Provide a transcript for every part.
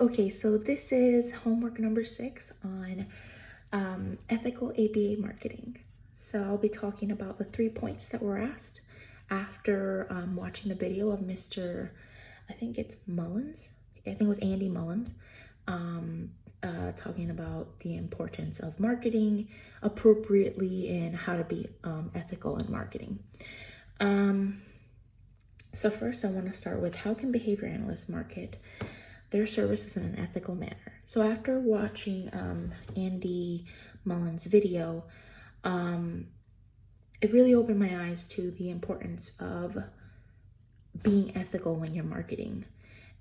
Okay, so this is homework number 6 on ethical ABA marketing. So I'll be talking about the 3 points that were asked after watching the video of Mr. I think it's Mullins. I think it was Andy Mullins, talking about the importance of marketing appropriately and how to be ethical in marketing. So first I want to start with, how can behavior analysts market their services in an ethical manner? So after watching Andy Mullins' video, it really opened my eyes to the importance of being ethical when you're marketing.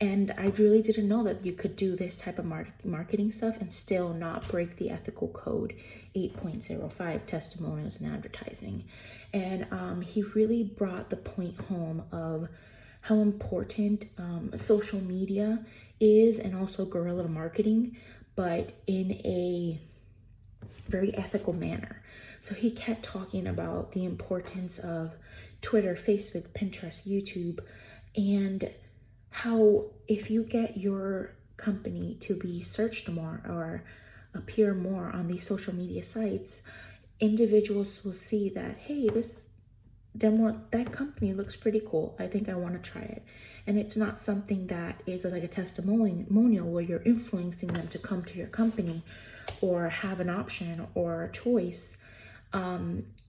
And I really didn't know that you could do this type of marketing stuff and still not break the ethical code 8.05, testimonials and advertising. And he really brought the point home of how important social media is, and also guerrilla marketing, but in a very ethical manner. So he kept talking about the importance of Twitter, Facebook, Pinterest, YouTube, and how if you get your company to be searched more or appear more on these social media sites, individuals will see that, hey, that company looks pretty cool. I think I want to try it. And it's not something that is like a testimonial where you're influencing them to come to your company or have an option or a choice.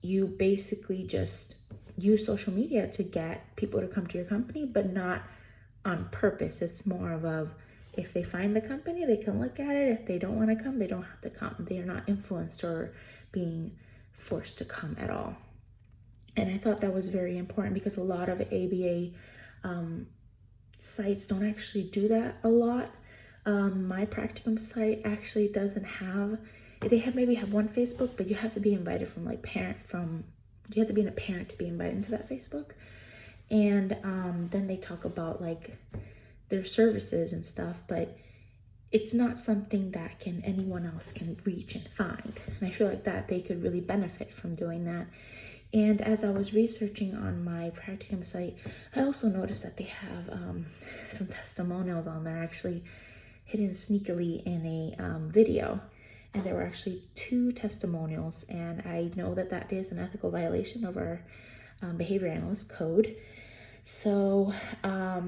You basically just use social media to get people to come to your company, but not on purpose. It's more of if they find the company, they can look at it. If they don't want to come, they don't have to come. They are not influenced or being forced to come at all. And I thought that was very important because a lot of ABA sites don't actually do that a lot. My practicum site actually doesn't have, maybe have one Facebook, but you have to be invited from you have to be a parent to be invited into that Facebook. And then they talk about like their services and stuff, but it's not something that anyone else can reach and find. And I feel like that they could really benefit from doing that. And as I was researching on my practicum site, I also noticed that they have some testimonials on there, actually hidden sneakily in a video. And there were actually 2 testimonials. And I know that that is an ethical violation of our behavior analyst code. So I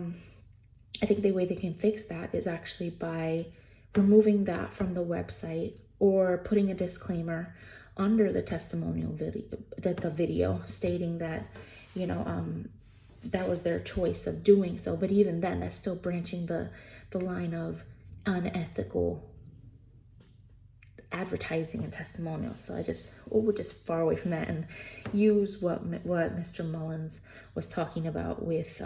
think the way they can fix that is actually by removing that from the website or putting a disclaimer under the testimonial video stating that, that was their choice of doing so. But even then, that's still branching the line of unethical advertising and testimonials. So we're just far away from that and use what Mr. Mullins was talking about with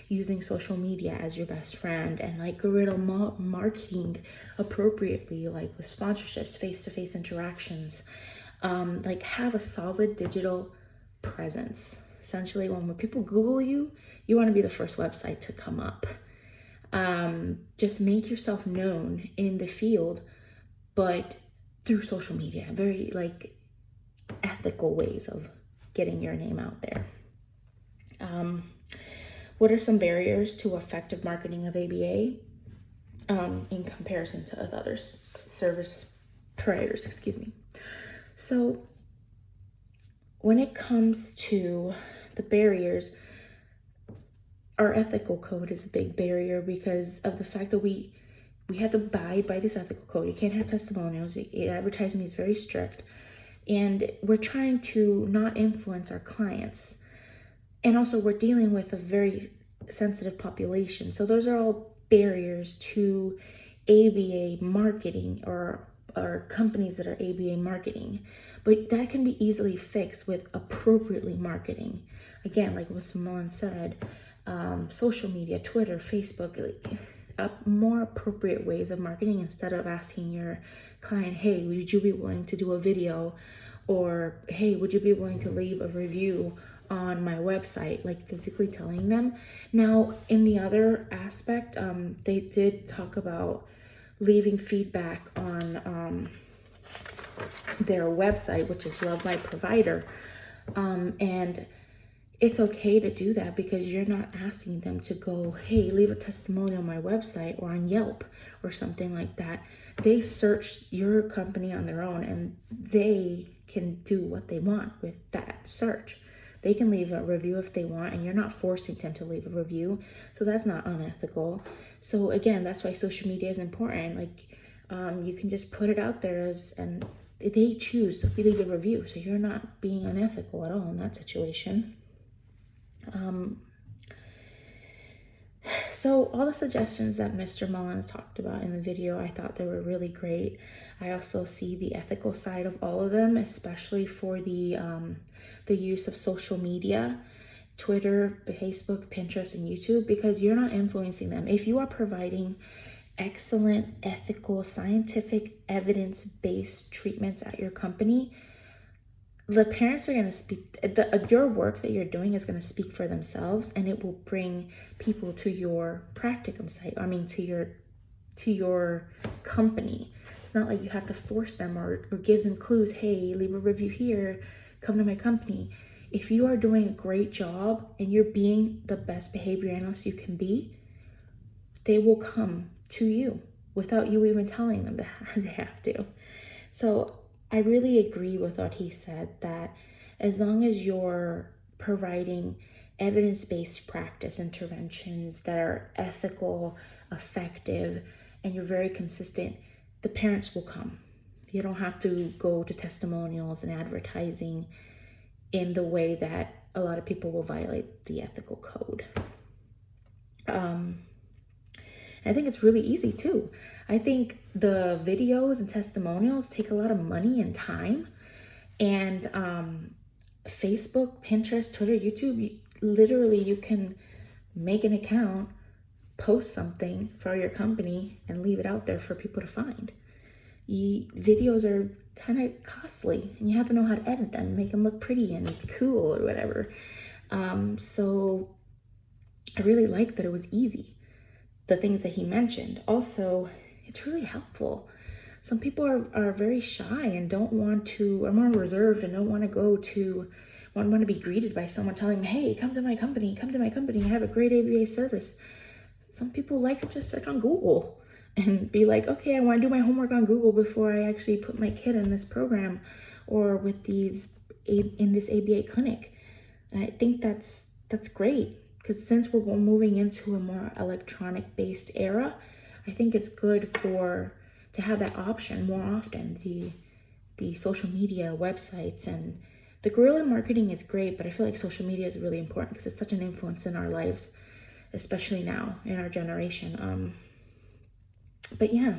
using social media as your best friend and like guerrilla marketing appropriately, like with sponsorships, face-to-face interactions, like have a solid digital presence. Essentially, when people Google you, you want to be the first website to come up. Just make yourself known in the field, but through social media, very like ethical ways of getting your name out there. What are some barriers to effective marketing of ABA in comparison to other service providers? So when it comes to the barriers, our ethical code is a big barrier because of the fact that we have to abide by this ethical code. You can't have testimonials. Advertising is very strict. And we're trying to not influence our clients. And also we're dealing with a very sensitive population. So those are all barriers to ABA marketing or companies that are ABA marketing. But that can be easily fixed with appropriately marketing. Again, like what Simone said, social media, Twitter, Facebook, more appropriate ways of marketing instead of asking your client, hey, would you be willing to do a video? Or, hey, would you be willing to leave a review on my website? Like physically telling them. Now, in the other aspect, they did talk about leaving feedback on their website, which is Love My Provider. And it's okay to do that because you're not asking them to go, hey, leave a testimonial on my website or on Yelp or something like that. They searched your company on their own and they can do what they want with that search. They can leave a review if they want, and you're not forcing them to leave a review. So that's not unethical. So again, that's why social media is important. Like, you can just put it out there and they choose to leave a review. So you're not being unethical at all in that situation. So all the suggestions that Mr. Mullins talked about in the video, I thought they were really great. I also see the ethical side of all of them, especially for the use of social media, Twitter, Facebook, Pinterest, and YouTube, because you're not influencing them. If you are providing excellent, ethical, scientific, evidence-based treatments at your company, the parents are going to speak, your work that you're doing is going to speak for themselves, and it will bring people to your practicum site. I mean, to your company. It's not like you have to force them or give them clues. Hey, leave a review here, come to my company. If you are doing a great job and you're being the best behavior analyst you can be, they will come to you without you even telling them that they have to. So I really agree with what he said, that as long as you're providing evidence-based practice interventions that are ethical, effective, and you're very consistent, the parents will come. You don't have to go to testimonials and advertising in the way that a lot of people will violate the ethical code. I think it's really easy too. I think the videos and testimonials take a lot of money and time. And Facebook, Pinterest, Twitter, YouTube, literally you can make an account, post something for your company, and leave it out there for people to find. Videos are kind of costly, and you have to know how to edit them, make them look pretty and cool or whatever. So I really like that it was easy, the things that he mentioned. Also, it's really helpful. Some people are very shy and don't want to, are more reserved and don't want to go to, want to be greeted by someone telling them, hey, come to my company, I have a great ABA service. Some people like to just search on Google and be like, okay, I want to do my homework on Google before I actually put my kid in this program or with in this ABA clinic. And I think that's great, because since we're moving into a more electronic based era, I think it's good to have that option more often. The social media websites and the guerrilla marketing is great, but I feel like social media is really important because it's such an influence in our lives, especially now in our generation. But yeah,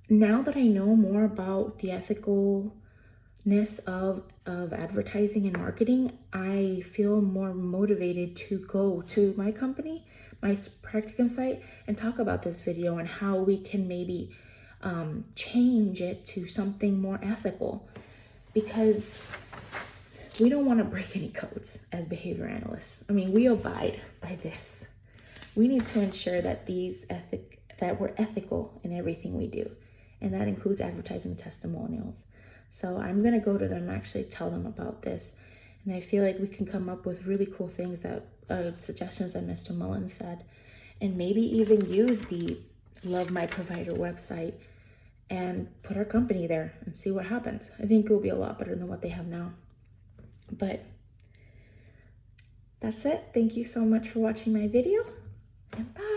now that I know more about the ethicalness of advertising and marketing, I feel more motivated to go to my company, my practicum site, and talk about this video and how we can maybe change it to something more ethical, because we don't want to break any codes as behavior analysts. I mean, we abide by this. We need to ensure that that we're ethical in everything we do, and that includes advertising testimonials. So I'm gonna go to them, actually tell them about this, and I feel like we can come up with really cool things that suggestions that Mr. Mullins said, and maybe even use the Love My Provider website and put our company there and see what happens. I think it will be a lot better than what they have now. But that's it. Thank you so much for watching my video, and bye.